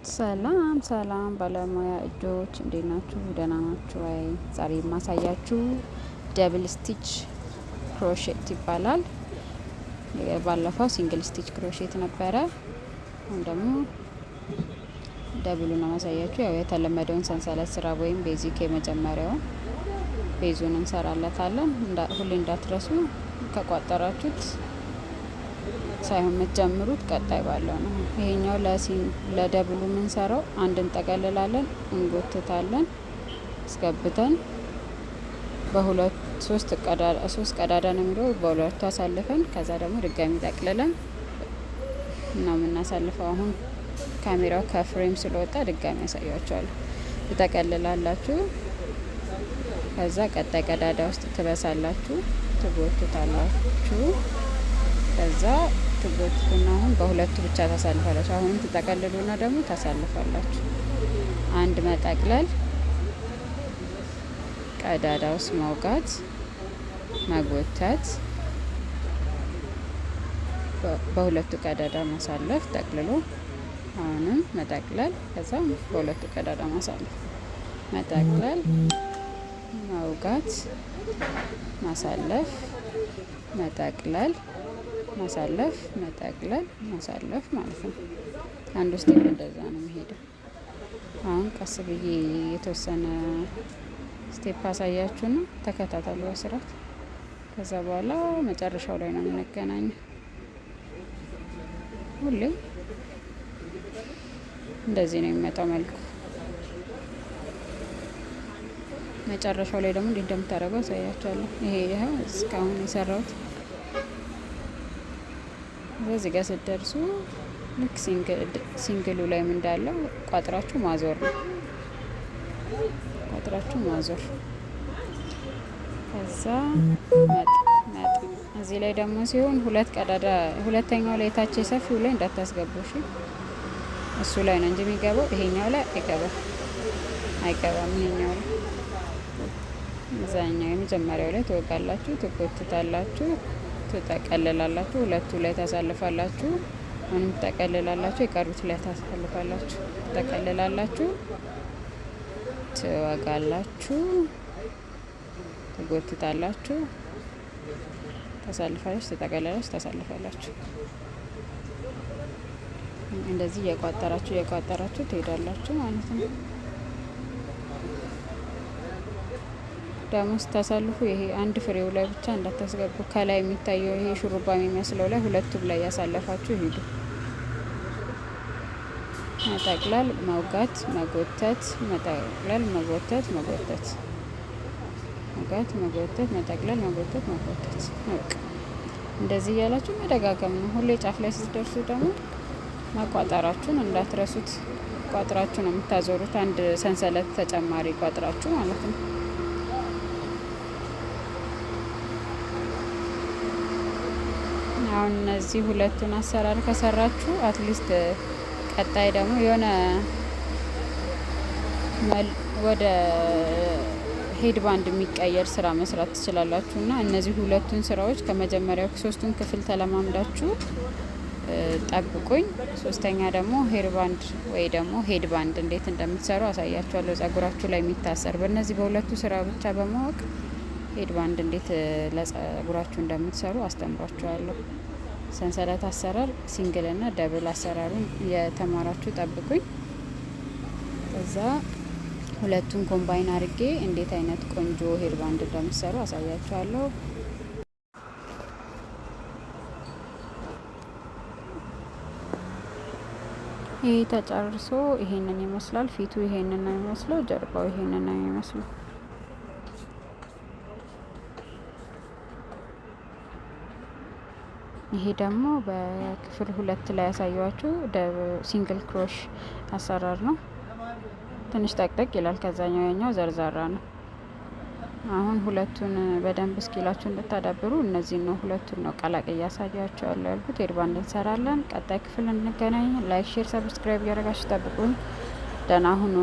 ሰላም ሰላም ባለሙያ እጆች እንዴት ናችሁ? ደህና ናችሁ ወይ? ዛሬ የማሳያችሁ ደብል ስቲች ክሮሼት ይባላል። ባለፈው ሲንግል ስቲች ክሮሼት ነበረ። አሁን ደግሞ ደብሉ ነው ማሳያችሁ። ያው የተለመደውን ሰንሰለት ስራ ወይም ቤዚክ የመጀመሪያውን ቤዙን እንሰራለታለን። ሁሌ እንዳትረሱ ከቋጠራችሁት ሳይሆን የምትጀምሩት ቀጣይ ባለው ነው። ይሄኛው ለደብሉ የምንሰራው አንድ እንጠቀልላለን፣ እንጎትታለን፣ አስገብተን ሶስት ቀዳዳ ነው የሚለው በሁለቱ አሳልፈን ከዛ ደግሞ ድጋሚ ጠቅልለን ነው የምናሳልፈው። አሁን ካሜራው ከፍሬም ስለወጣ ድጋሚ ያሳያችኋለሁ። ትጠቀልላላችሁ፣ ከዛ ቀጣይ ቀዳዳ ውስጥ ትበሳላችሁ፣ ትጎትታላችሁ፣ ከዛ ትጎትቱና አሁን በሁለቱ ብቻ ታሳልፋላችሁ። አሁንም ትጠቀልሉና ደግሞ ታሳልፋላችሁ። አንድ መጠቅለል፣ ቀዳዳ ውስጥ መውጋት፣ መጎተት፣ በሁለቱ ቀዳዳ ማሳለፍ፣ ጠቅልሎ አሁንም መጠቅለል፣ ከዛ በሁለቱ ቀዳዳ ማሳለፍ፣ መጠቅለል፣ መውጋት፣ ማሳለፍ፣ መጠቅለል፣ ማሳለፍ፣ መጠቅለል፣ ማሳለፍ ማለት ነው። አንድ ውስጥ እንደዛ ነው የሚሄደው። አሁን ቀስ ብዬ የተወሰነ ስቴፕ አሳያችሁ ነው፣ ተከታተሉ በስርዓት። ከዛ በኋላ መጨረሻው ላይ ነው የምንገናኘው። ሁሌ እንደዚህ ነው የሚመጣው መልኩ። መጨረሻው ላይ ደግሞ እንዴት እንደምታደርገው አሳያችኋለሁ። ይሄ እስካሁን የሰራሁት በዚህ ጋር ስትደርሱ ልክ ሲንግሉ ላይም እንዳለው ቋጥራችሁ ማዞር ነው። ቋጥራችሁ ማዞር፣ ከዛ መጥ እዚህ ላይ ደግሞ ሲሆን ሁለት ቀዳዳ፣ ሁለተኛው ላይ ታች ሰፊው ላይ እንዳታስገቡ እሺ። እሱ ላይ ነው እንጂ የሚገባው ይሄኛው ላይ አይገባም። ይሄኛው ላይ እዛኛው የመጀመሪያው ላይ ትወጋላችሁ፣ ትጎትታላችሁ፣ ትጠቀልላላችሁ፣ ሁለቱ ላይ ታሳልፋላችሁ፣ አሁንም ትጠቀልላላችሁ፣ የቀሩት ላይ ታሳልፋላችሁ፣ ትጠቀልላላችሁ፣ ትወጋላችሁ፣ ትጎትታላችሁ፣ ታሳልፋላችሁ፣ ትጠቀልላላችሁ፣ ታሳልፋላችሁ። እንደዚህ እየቋጠራችሁ ትሄዳላችሁ ማለት ነው። ደግሞ ስታሳልፉ ይሄ አንድ ፍሬው ላይ ብቻ እንዳታስገቡ። ከላይ የሚታየው ይሄ ሹሩባ የሚመስለው ላይ ሁለቱም ላይ ያሳለፋችሁ ሂዱ። መጠቅለል፣ መውጋት፣ መጎተት፣ መጠቅለል፣ መጎተት፣ መጎተት፣ መውጋት፣ መጎተት፣ መጠቅለል፣ መጎተት፣ መጎተት። እንደዚህ እያላችሁ መደጋገም ነው። ሁሌ ጫፍ ላይ ስትደርሱ ደግሞ ማቋጠራችሁን እንዳትረሱት። ቋጥራችሁ ነው የምታዞሩት። አንድ ሰንሰለት ተጨማሪ ቋጥራችሁ ማለት ነው። አሁን እነዚህ ሁለቱን አሰራር ከሰራችሁ አትሊስት ቀጣይ ደግሞ የሆነ ወደ ሄድ ባንድ የሚቀየር ስራ መስራት ትችላላችሁ። እና እነዚህ ሁለቱን ስራዎች ከመጀመሪያው ሶስቱን ክፍል ተለማምዳችሁ ጠብቁኝ። ሶስተኛ ደግሞ ሄር ባንድ ወይ ደግሞ ሄድ ባንድ እንዴት እንደምትሰሩ አሳያችኋለሁ። ጸጉራችሁ ላይ የሚታሰር በእነዚህ በሁለቱ ስራ ብቻ በማወቅ ሄድ ባንድ እንዴት ለጸጉራችሁ እንደምትሰሩ አስተምሯችኋለሁ። ሰንሰለት አሰራር ሲንግል እና ደብል አሰራሩን የተማራችሁ ጠብቁኝ። ከዛ ሁለቱን ኮምባይን አድርጌ እንዴት አይነት ቆንጆ ሄድ ባንድ እንደምትሰሩ አሳያችኋለሁ። ይሄ ተጨርሶ ይሄንን ይመስላል። ፊቱ ይሄንን ነው የሚመስለው፣ ጀርባው ይሄንን ነው የሚመስለው። ይሄ ደግሞ በክፍል 2 ላይ ያሳያችሁ ሲንግል ክሮሽ አሰራር ነው። ትንሽ ጠቅጠቅ ይላል ከዛኛው፣ ያኛው ዘርዛራ ነው። አሁን ሁለቱን በደንብ እስኪላችሁ እንድታዳብሩ እነዚህ ነው ሁለቱን ነው ቀላቅዬ ያሳያችኋለሁ ያልኩት። ሄድ ባንድ እንሰራለን። ቀጣይ ክፍል እንገናኝ። ላይክ፣ ሼር፣ ሰብስክራይብ እያደረጋችሁ ጠብቁኝ። ደህና ሁኑ።